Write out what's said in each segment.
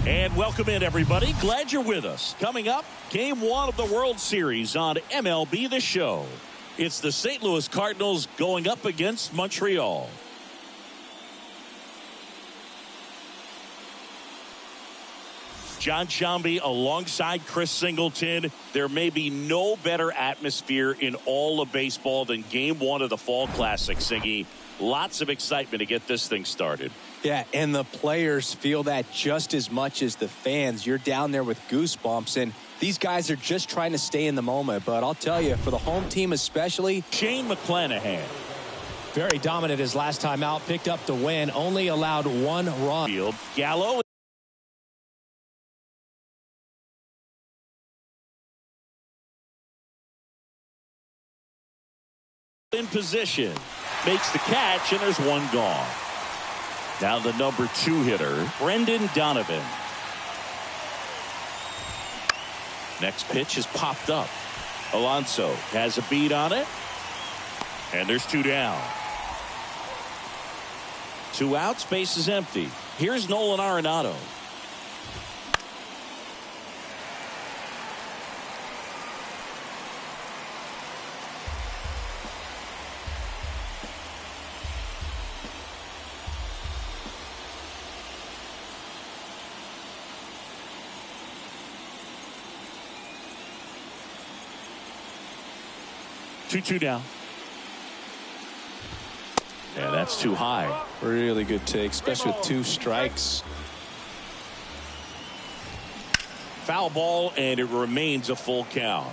And welcome in, everybody. Glad you're with us. Coming up, Game 1 of the World Series on MLB The Show. It's the St. Louis Cardinals going up against Montreal. John Sciambi alongside Chris Singleton. There may be no better atmosphere in all of baseball than Game 1 of the Fall Classic, Singy. Lots of excitement to get this thing started. Yeah, and the players feel that just as much as the fans. You're down there with goosebumps, and these guys are just trying to stay in the moment. But I'll tell you, for the home team especially, Shane McClanahan. Very dominant his last time out, picked up the win, only allowed 1 run. Field, Gallo. In position, makes the catch, and there's 1 gone. Now the number 2 hitter, Brendan Donovan. Next pitch is popped up. Alonso has a beat on it, and there's 2 down. 2 outs, base is empty. Here's Nolan Arenado. Two down. Yeah, that's too high. really good take, especially with 2 strikes. Foul ball, and it remains a full count.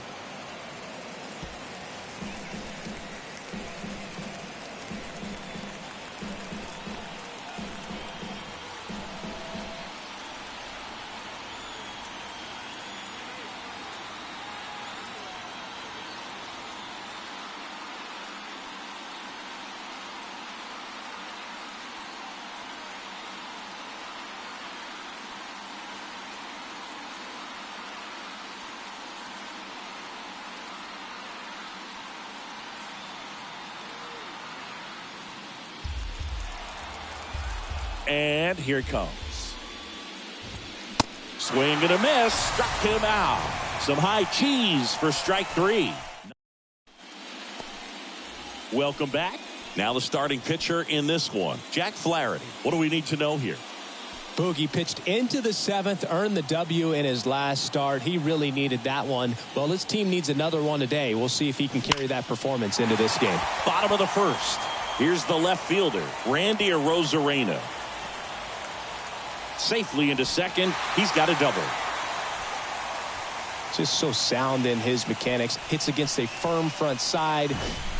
And here it comes. Swing and a miss. Struck him out. Some high cheese for strike 3. Welcome back. Now the starting pitcher in this one, Jack Flaherty. What do we need to know here? Boogie pitched into the 7th, earned the W in his last start. He really needed that one. Well, his team needs another one today. We'll see if he can carry that performance into this game. Bottom of the 1st. Here's the left fielder, Randy Arozarena. Safely into second. He's got a double. Just so sound in his mechanics. Hits against a firm front side,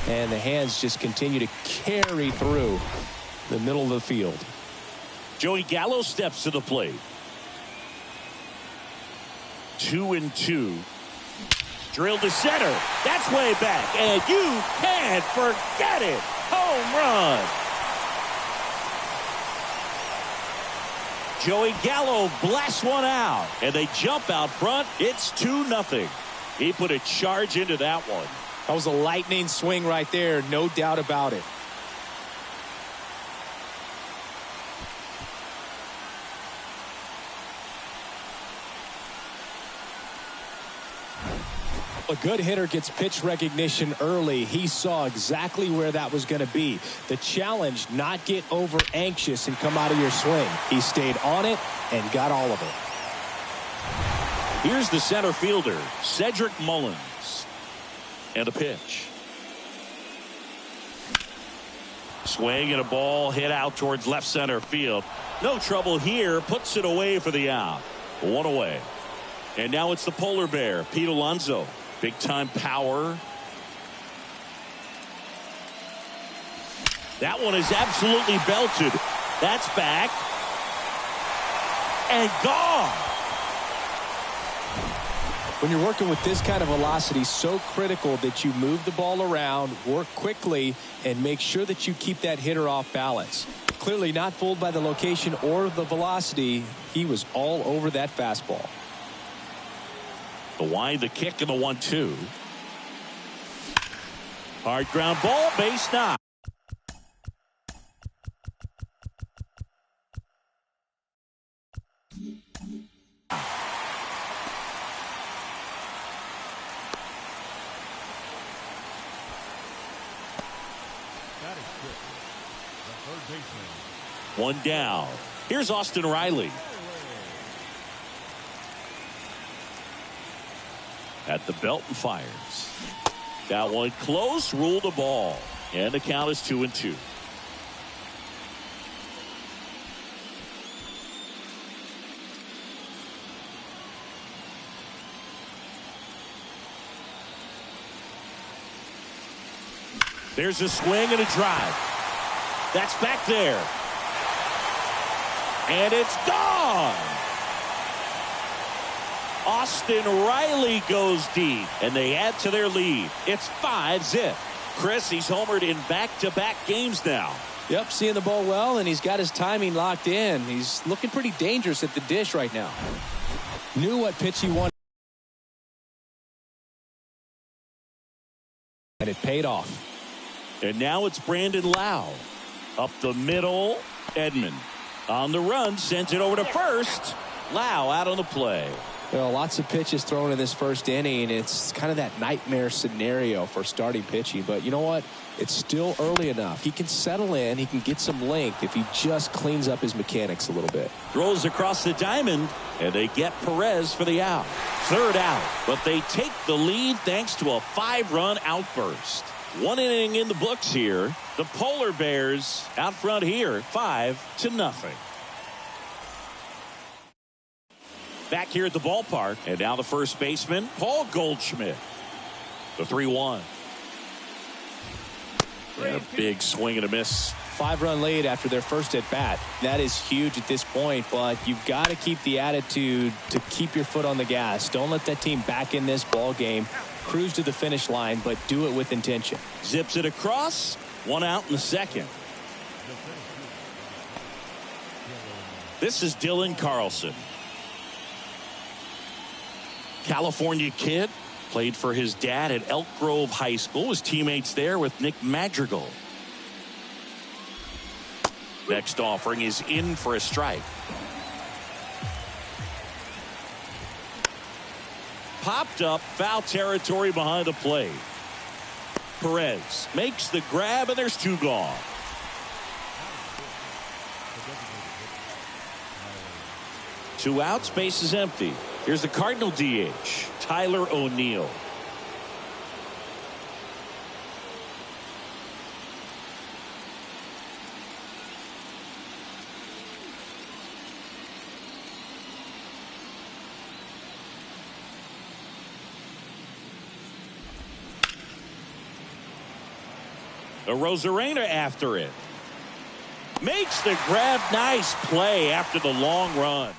and the hands just continue to carry through the middle of the field. Joey Gallo steps to the plate. 2-2. Drilled to center. That's way back, and you can't forget it. Home run. Joey Gallo blasts one out, and they jump out front. It's 2-0. He put a charge into that one. That was a lightning swing right there, no doubt about it. A good hitter gets pitch recognition early. He saw exactly where that was going to be. The challenge, not get over anxious and come out of your swing. He stayed on it and got all of it. Here's the center fielder, Cedric Mullins. And a pitch. Swing and a ball hit out towards left center field. No trouble here. Puts it away for the out. 1 away. And now it's the polar bear, Pete Alonso. Big time power. That one is absolutely belted. That's back. And gone. When you're working with this kind of velocity, so critical that you move the ball around, work quickly, and make sure that you keep that hitter off balance. Clearly not fooled by the location or the velocity. He was all over that fastball. The wind, the kick, and the 1-2. Hard ground ball, base knock. One down. Here's Austin Riley. At the belt and fires. That one close. Rule the ball. And the count is 2-2. There's a swing and a drive. That's back there. And it's gone. Austin Riley goes deep, and they add to their lead. It's 5-zip. Chris, he's homered in back-to-back games now. Yep, seeing the ball well, and he's got his timing locked in. He's looking pretty dangerous at the dish right now. Knew what pitch he wanted. And it paid off. And now it's Brandon Lau. Up the middle, Edman. On the run, sends it over to first. Lau out on the play. Well, lots of pitches thrown in this first inning. It's kind of that nightmare scenario for starting pitching. But you know what? It's still early enough. He can settle in. He can get some length if he just cleans up his mechanics a little bit. Throws across the diamond, and they get Perez for the out. Third out, but they take the lead thanks to a 5-run outburst. One inning in the books here. The Polar Bears out front here, 5-0. Back here at the ballpark, and now the first baseman, Paul Goldschmidt. The 3-1. And a big swing and a miss. 5-run lead after their first at bat. That is huge at this point, but you've got to keep the attitude to keep your foot on the gas. Don't let that team back in this ball game. Cruise to the finish line, but do it with intention. Zips it across. One out in the second. This is Dylan Carlson. California kid. Played for his dad at Elk Grove High School. His teammates there with Nick Madrigal. Next offering is in for a strike. Popped up, foul territory behind the plate. Perez makes the grab, and there's 2 gone. Two outs, base is empty. Here's the Cardinal DH, Tyler O'Neill. The Rosarena after it. Makes the grab. Nice play after the long run.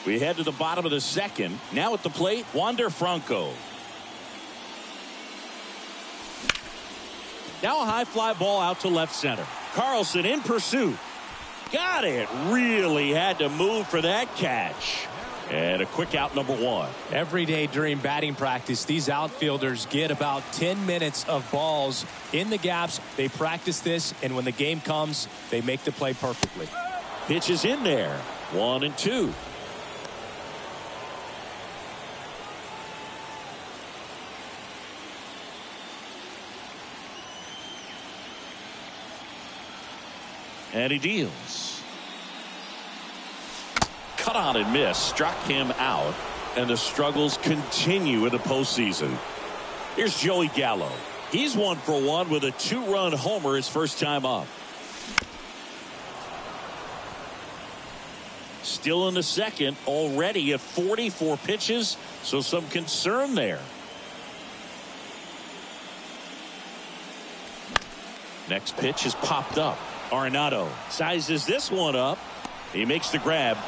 We head to the bottom of the second. Now at the plate, Wander Franco. Now a high fly ball out to left center. Carlson in pursuit. Got it. Really had to move for that catch. And a quick out, number 1. Every day during batting practice, these outfielders get about 10 minutes of balls in the gaps. They practice this, and when the game comes, they make the play perfectly. Pitch is in there. 1-2. And he deals. Cut on and miss. Struck him out. And the struggles continue in the postseason. Here's Joey Gallo. He's 1 for 1 with a 2-run homer his first time up. Still in the second. Already at 44 pitches. So some concern there. Next pitch is popped up. Arenado sizes this one up. He makes the grab.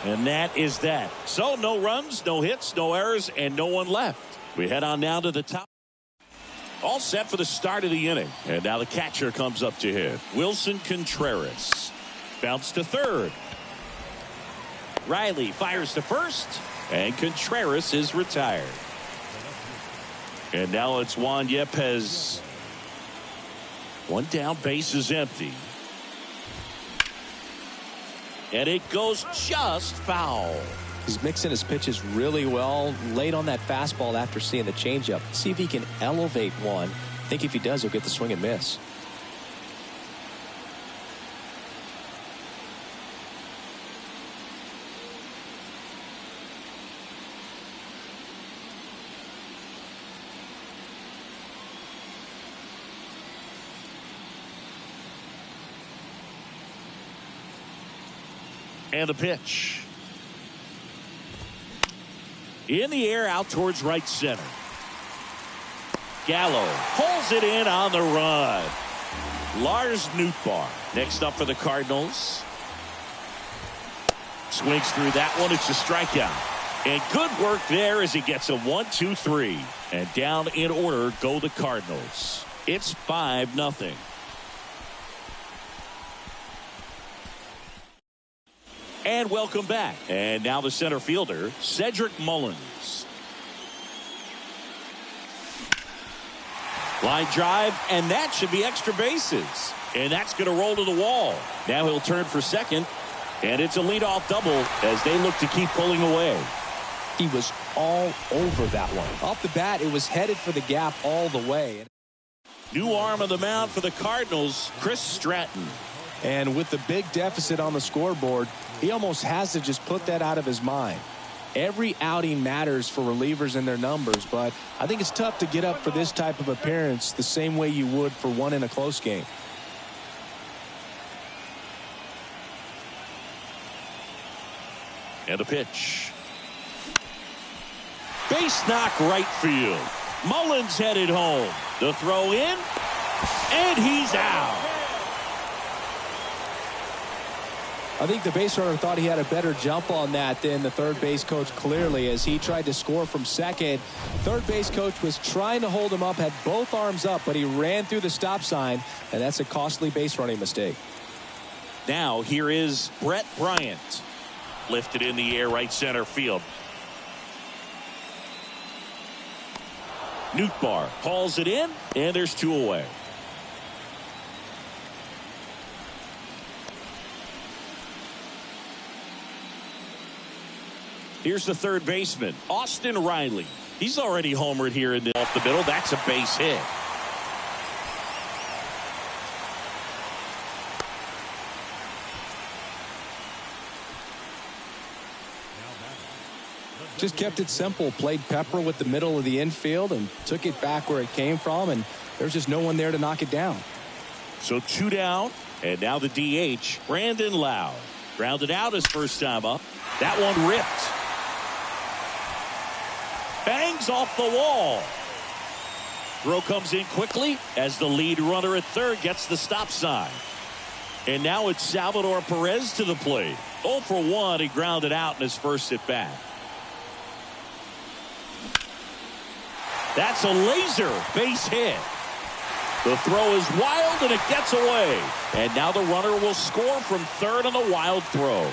And that is that. So no runs, no hits, no errors, and no one left. We head on now to the top. All set for the start of the inning. And now the catcher comes up to hit. Wilson Contreras. Bounce to third. Riley fires to first. And Contreras is retired. And now it's Juan Yepez. One down, base is empty. And it goes just foul. He's mixing his pitches really well. Late on that fastball after seeing the changeup. See if he can elevate one. I think if he does, he'll get the swing and miss. And the pitch. In the air out towards right center. Gallo pulls it in on the run. Lars Nootbaar next up for the Cardinals. Swings through that one. It's a strikeout. And good work there as he gets a 1-2-3. And down in order go the Cardinals. It's 5-0. And welcome back. And now the center fielder, Cedric Mullins. Line drive, and that should be extra bases. And that's going to roll to the wall. Now he'll turn for second. And it's a leadoff double as they look to keep pulling away. He was all over that one. Off the bat, it was headed for the gap all the way. New arm of the mound for the Cardinals, Chris Stratton. And with the big deficit on the scoreboard, he almost has to just put that out of his mind. Every outing matters for relievers and their numbers, but I think it's tough to get up for this type of appearance the same way you would for one in a close game. And the pitch. Base knock right field. Mullins headed home. The throw in, and he's out. I think the base runner thought he had a better jump on that than the third base coach, clearly, as he tried to score from second. Third base coach was trying to hold him up, had both arms up, but he ran through the stop sign, and that's a costly base running mistake. Now here is Brett Bryant. Lifted in the air right center field. Nootbaar hauls it in, and there's two away. Here's the third baseman, Austin Riley. He's already homered here off the middle. That's a base hit. Just kept it simple, played pepper with the middle of the infield and took it back where it came from, and there's just no one there to knock it down. So two down, and now the DH, Brandon Lowe. Grounded out his first time up. That one ripped. Bangs off the wall. Throw comes in quickly as the lead runner at third gets the stop sign. And now it's Salvador Perez to the plate. 0 for 1, he grounded out in his first at bat. That's a laser base hit. The throw is wild and it gets away. And now the runner will score from third on the wild throw.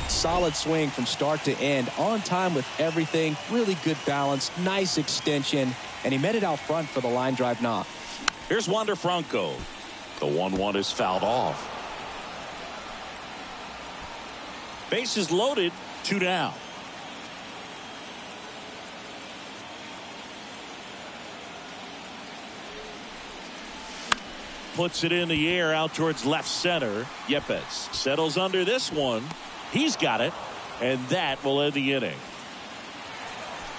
Solid swing from start to end, on time with everything, really good balance, nice extension, and he met it out front for the line drive knock. Here's Wander Franco. The 1-1 is fouled off. Bases loaded, 2 down. Puts it in the air out towards left center. Yepes settles under this one. He's got it, and that will end the inning.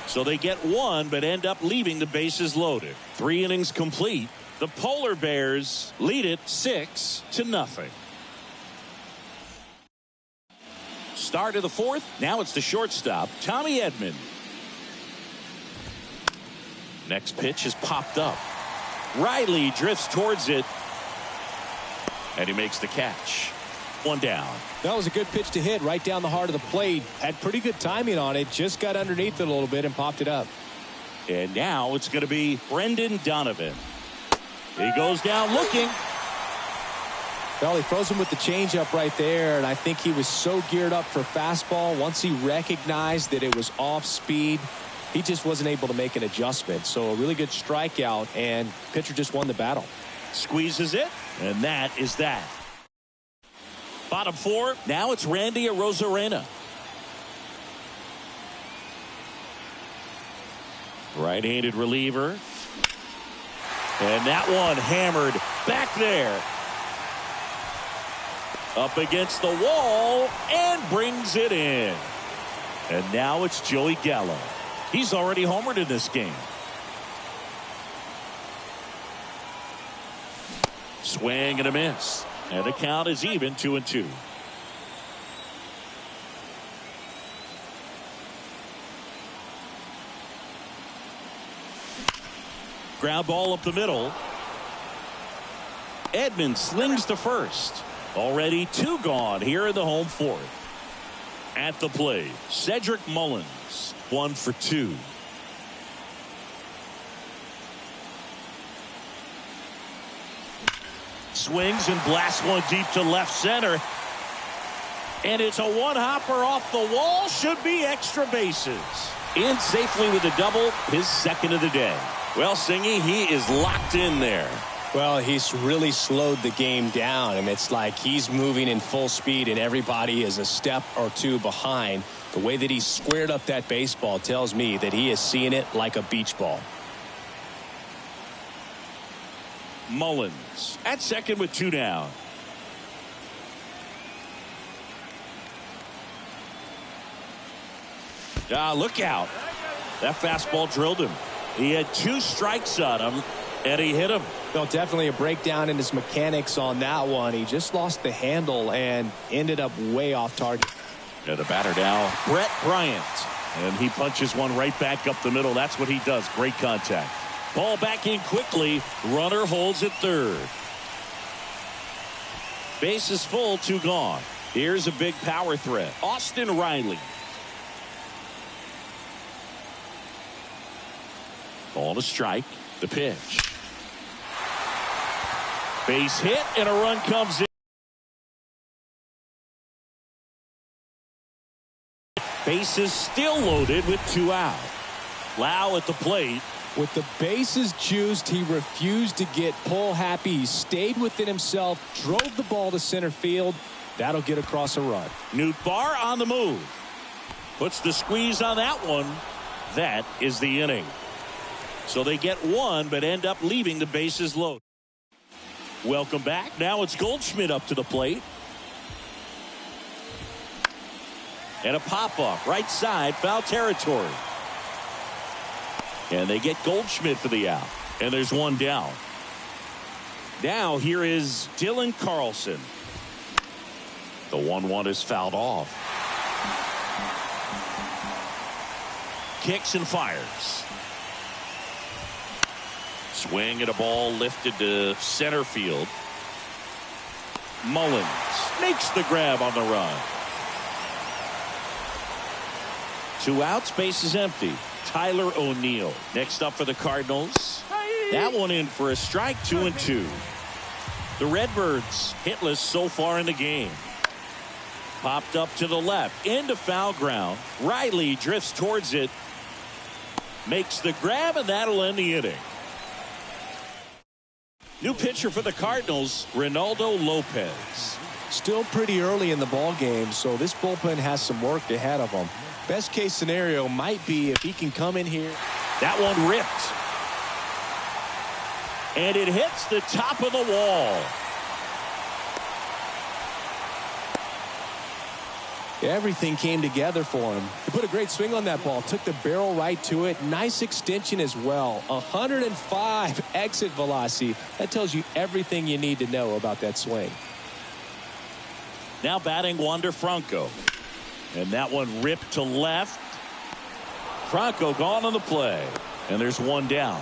So they get one, but end up leaving the bases loaded. 3 innings complete. The Polar Bears lead it 6-0. Start of the fourth. Now it's the shortstop, Tommy Edman. Next pitch is popped up. Riley drifts towards it, and he makes the catch. 1 down. That was a good pitch to hit right down the heart of the plate. Had pretty good timing on it. Just got underneath it a little bit and popped it up. And now it's going to be Brendan Donovan. He goes down looking. Well, he throws him with the changeup right there, and I think he was so geared up for fastball. Once he recognized that it was off speed, he just wasn't able to make an adjustment. So a really good strikeout, and pitcher just won the battle. Squeezes it, and that is that. Bottom 4, now it's Randy Arozarena. Right-handed reliever. And that one hammered back there. Up against the wall and brings it in. And now it's Joey Gallo. He's already homered in this game. Swing and a miss. And the count is even 2-2. Ground ball up the middle. Edmonds slings to first. Already 2 gone here in the home fourth. At the plate, Cedric Mullins, 1 for 2. Swings and blasts one deep to left center. And it's a one-hopper off the wall. Should be extra bases. In safely with a double, his second of the day. Well, Singy, he is locked in there. Well, he's really slowed the game down, and it's like he's moving in full speed and everybody is a step or 2 behind. The way that he squared up that baseball tells me that he is seeing it like a beach ball. Mullins at second with 2 down. Look out. That fastball drilled him. He had 2 strikes on him, and he hit him. No, definitely a breakdown in his mechanics on that one. He just lost the handle and ended up way off target. And the batter now, Brett Bryant. And he punches one right back up the middle. That's what he does. Great contact. Ball back in quickly. Runner holds at third. Base is full, 2 gone. Here's a big power threat. Austin Riley. Ball to strike. The pitch. Base hit and a run comes in. Bases still loaded with 2 out. Lau at the plate. With the bases juiced, he refused to get pull happy. He stayed within himself, drove the ball to center field. That'll get across a run. Nootbaar on the move. Puts the squeeze on that one. That is the inning. So they get 1 but end up leaving the bases loaded. Welcome back. Now it's Goldschmidt up to the plate. And a pop-off right side, foul territory. And they get Goldschmidt for the out. And there's 1 down. Now here is Dylan Carlson. The 1-1 is fouled off. Kicks and fires. Swing at a ball lifted to center field. Mullins makes the grab on the run. 2 outs, base is empty. Tyler O'Neill next up for the Cardinals. That one in for a strike, 2-2. The Redbirds hitless so far in the game. Popped up to the left into foul ground. Riley drifts towards it. Makes the grab, and that'll end the inning. New pitcher for the Cardinals, Ronaldo Lopez. Still pretty early in the ball game, so this bullpen has some work ahead of them. Best case scenario might be if he can come in here. That one ripped. And it hits the top of the wall. Everything came together for him. He put a great swing on that ball. Took the barrel right to it. Nice extension as well. 105 exit velocity. That tells you everything you need to know about that swing. Now batting Wander Franco. And that one ripped to left. Franco gone on the play. And there's 1 down.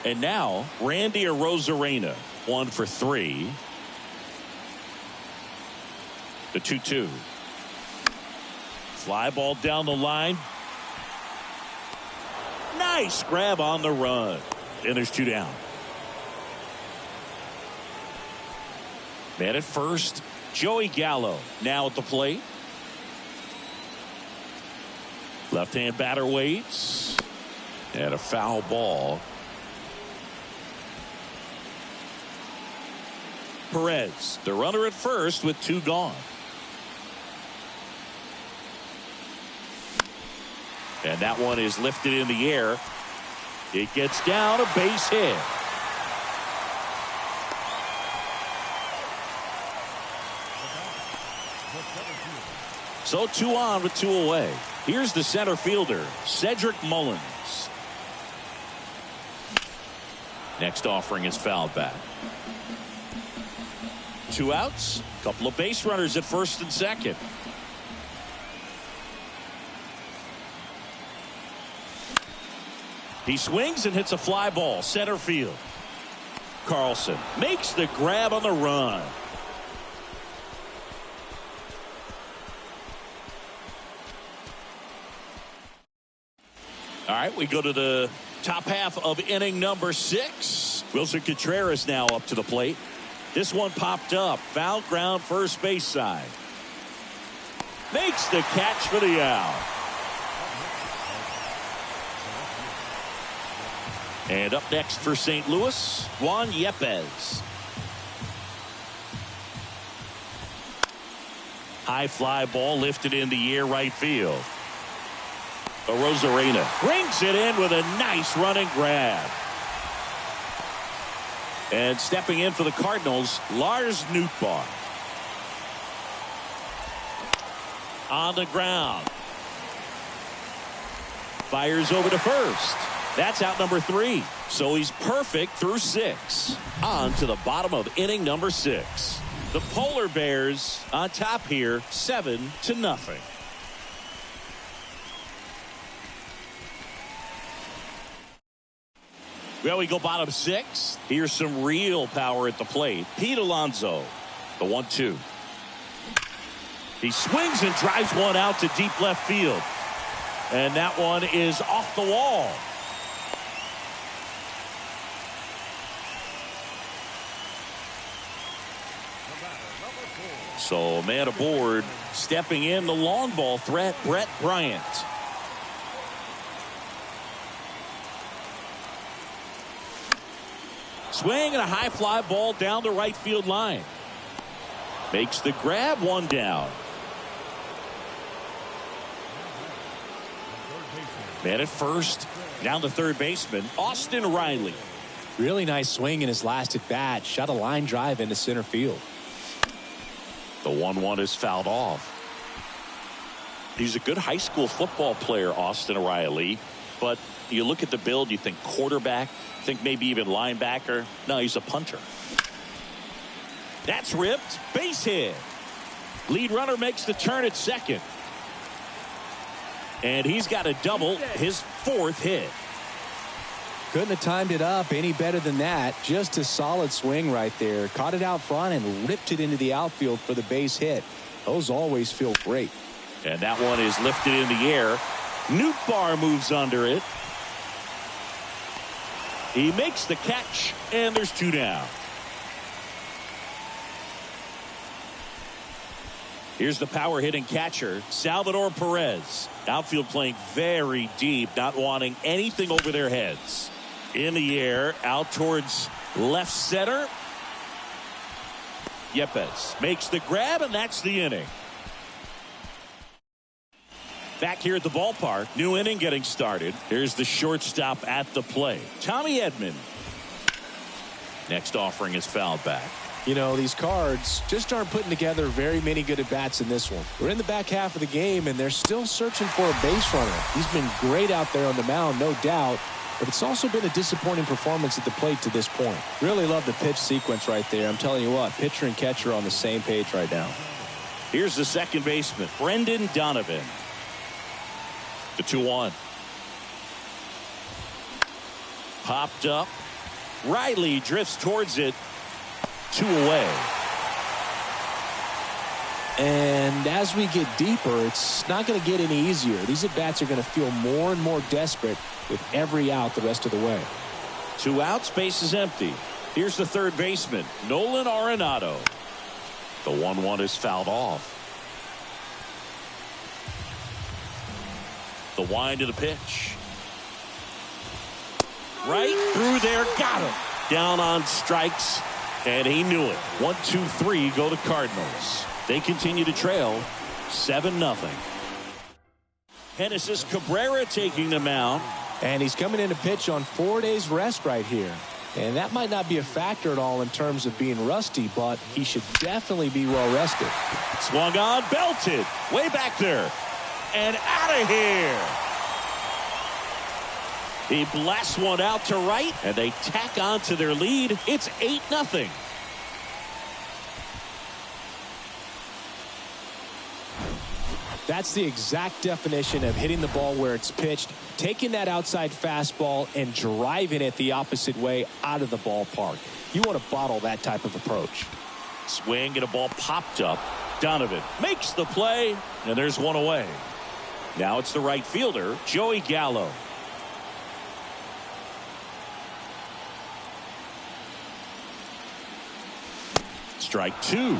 And now Randy Arozarena, 1 for 3. The 2-2. Fly ball down the line. Nice grab on the run. And there's 2 down. Man at first, Joey Gallo now at the plate. Left-hand batter waits. And a foul ball. Perez, the runner at first with 2 gone. And that one is lifted in the air. It gets down, a base hit. So 2 on with 2 away. Here's the center fielder, Cedric Mullins. Next offering is fouled back. 2 outs. Couple of base runners at first and second. He swings and hits a fly ball center field. Carlson makes the grab on the run. All right, we go to the top half of inning number 6. Wilson Contreras now up to the plate. This one popped up. Foul ground first base side. Makes the catch for the out. And up next for St. Louis, Juan Yepez. High fly ball lifted in the air right field. Rosarena brings it in with a nice running grab. And stepping in for the Cardinals, Lars Nootbaar. On the ground. Fires over to first. That's out number 3. So he's perfect through 6. On to the bottom of inning number 6. The Polar Bears on top here, 7-0. Well, we go bottom 6. Here's some real power at the plate. Pete Alonso, the 1-2. He swings and drives one out to deep left field. And that one is off the wall. So, man aboard, stepping in the long ball threat, Brett Bryant. Swing and a high fly ball down the right field line. Makes the grab, one down. Man at first, down to third baseman, Austin Riley. Really nice swing in his last at bat. Shot a line drive into center field. The 1-1 is fouled off. He's a good high school football player, Austin Riley. But you look at the build, you think quarterback, think maybe even linebacker. No, he's a punter. That's ripped. Base hit. Lead runner makes the turn at second. And he's got a double, his 4th hit. Couldn't have timed it up any better than that. Just a solid swing right there. Caught it out front and ripped it into the outfield for the base hit. Those always feel great. And that one is lifted in the air. Nootbaar moves under it. He makes the catch, and there's 2 down. Here's the power hitting catcher, Salvador Perez. Outfield playing very deep, not wanting anything over their heads. In the air, out towards left center. Yepez makes the grab, and that's the inning. Back here at the ballpark, new inning getting started. Here's the shortstop at the plate, Tommy Edman. Next offering is fouled back. You know, these Cards just aren't putting together very many good at-bats in this one. We're in the back half of the game, and they're still searching for a base runner. He's been great out there on the mound, no doubt, but it's also been a disappointing performance at the plate to this point. Really love the pitch sequence right there. I'm telling you what, pitcher and catcher are on the same page right now. Here's the second baseman, Brendan Donovan. The 2-1. Popped up. Riley drifts towards it. 2 away. And as we get deeper, it's not going to get any easier. These at-bats are going to feel more and more desperate with every out the rest of the way. 2 outs, base is empty. Here's the third baseman, Nolan Arenado. The 1-1 is fouled off. The wind of the pitch. Right through there, got him. Down on strikes, and he knew it. 1, 2, 3 go to Cardinals. They continue to trail 7-0. Genesis Cabrera taking the mound. And he's coming in to pitch on 4 days rest right here. And that might not be a factor at all in terms of being rusty, but he should definitely be well rested. Swung on, belted, way back there, and out of here. He blasts one out to right, and they tack on to their lead. It's 8-0. That's the exact definition of hitting the ball where it's pitched, taking that outside fastball and driving it the opposite way out of the ballpark. You want to bottle that type of approach. Swing and a ball popped up. Donovan makes the play, and there's one away. Now it's the right fielder, Joey Gallo. Strike two.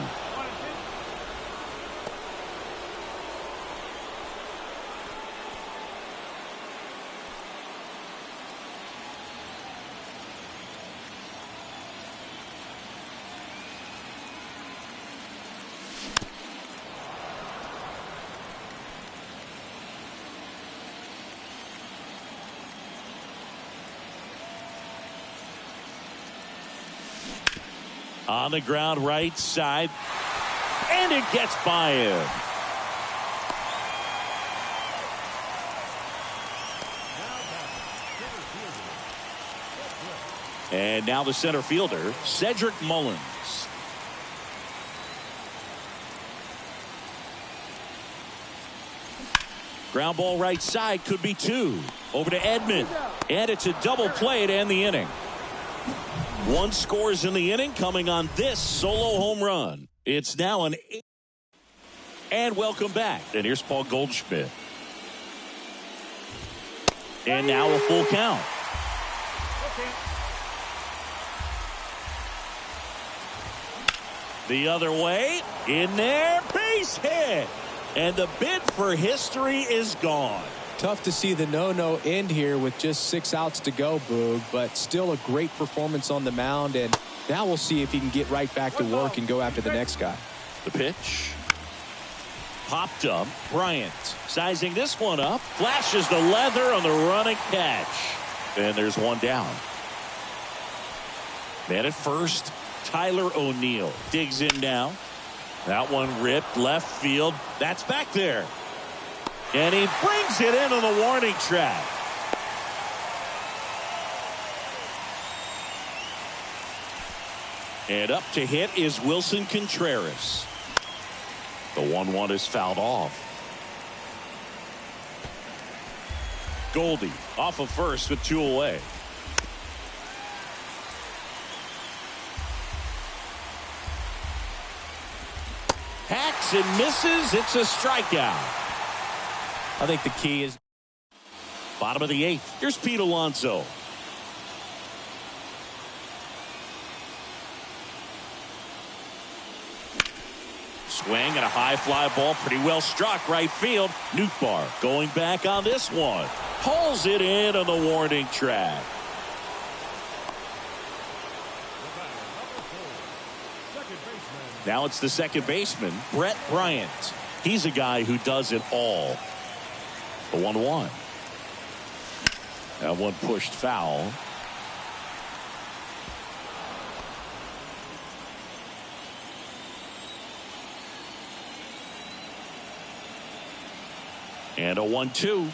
On the ground right side, and it gets by him. And now the center fielder, Cedric Mullins. Ground ball right side, could be two. Over to Edman, and it's a double play to end the inning. One scores in the inning, coming on this solo home run. It's now an 8. And welcome back. And here's Paul Goldschmidt. And now a full count. The other way, in there, base hit. And the bid for history is gone. Tough to see the no-no end here with just 6 outs to go, Boog, but still a great performance on the mound, and now we'll see if he can get right back to work and go after the next guy. The pitch. Popped up. Bryant sizing this one up. Flashes the leather on the running catch. And there's one down. Man at first, Tyler O'Neill digs in now. That one ripped left field. That's back there. And he brings it into the warning track. And up to hit is Wilson Contreras. The 1-1 is fouled off. Goldie off of first with 2 away. Hacks and misses. It's a strikeout. I think the key is bottom of the 8th. Here's Pete Alonso. Swing and a high fly ball, pretty well struck right field. Nootbaar going back on this one. Pulls it in on the warning track. Now it's the second baseman, Brett Bryant. He's a guy who does it all. The 1-1. That one pushed foul. And a 1-2.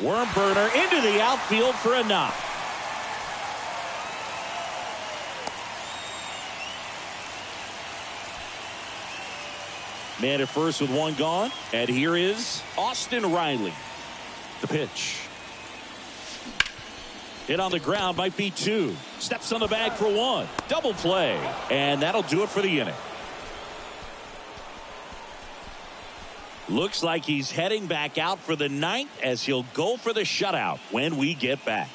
Worm burner into the outfield for a knock. Man at first with 1 gone. And here is Austin Riley. The pitch. Hit on the ground, might be 2. Steps on the bag for 1. Double play. And that'll do it for the inning. Looks like he's heading back out for the 9th as he'll go for the shutout when we get back.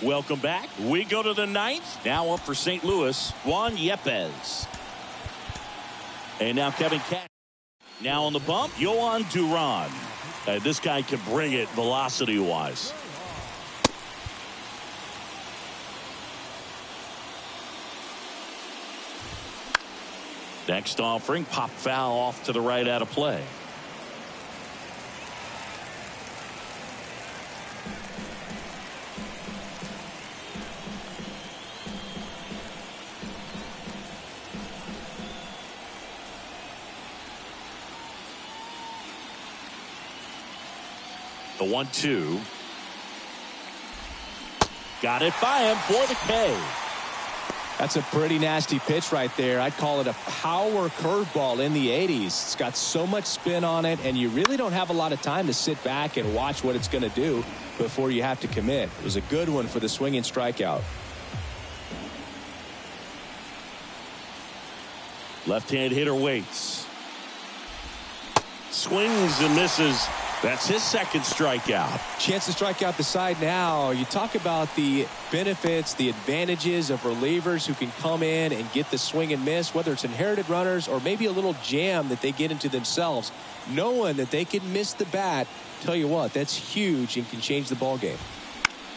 Welcome back. We go to the 9th. Now up for St. Louis, Juan Yepez. And now Kevin Cash. Now on the bump, Yohan Duran. This guy can bring it velocity-wise. Next offering, pop foul off to the right out of play. The 1-2. Got it by him for the K. That's a pretty nasty pitch right there. I'd call it a power curveball in the 80s. It's got so much spin on it, and you really don't have a lot of time to sit back and watch what it's going to do before you have to commit. It was a good one for the swinging strikeout. Left-hand hitter waits. Swings and misses. That's his second strikeout. Chance to strike out the side now. You talk about the benefits, the advantages of relievers who can come in and get the swing and miss, whether it's inherited runners or maybe a little jam that they get into themselves. Knowing that they can miss the bat, tell you what, that's huge and can change the ball game.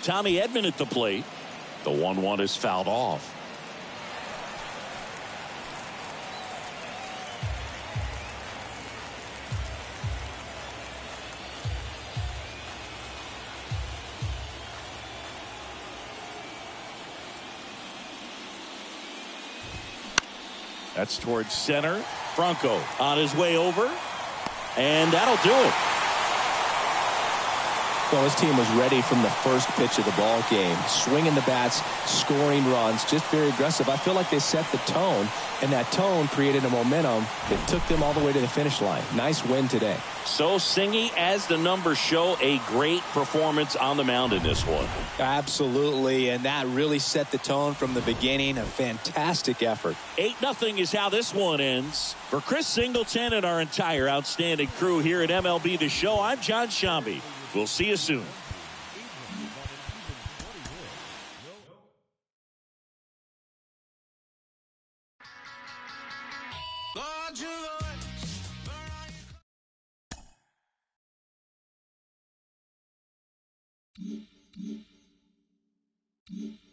Tommy Edman at the plate. The 1-1 is fouled off. That's towards center. Franco on his way over. And that'll do it. Well, his team was ready from the first pitch of the ball game. Swinging the bats, scoring runs, just very aggressive. I feel like they set the tone, and that tone created a momentum that took them all the way to the finish line. Nice win today. So, Singy, as the numbers show, a great performance on the mound in this one. Absolutely, and that really set the tone from the beginning. A fantastic effort. 8-0 is how this one ends. For Chris Singleton and our entire outstanding crew here at MLB The Show, I'm John Shambi. We'll see you soon. Mm-hmm.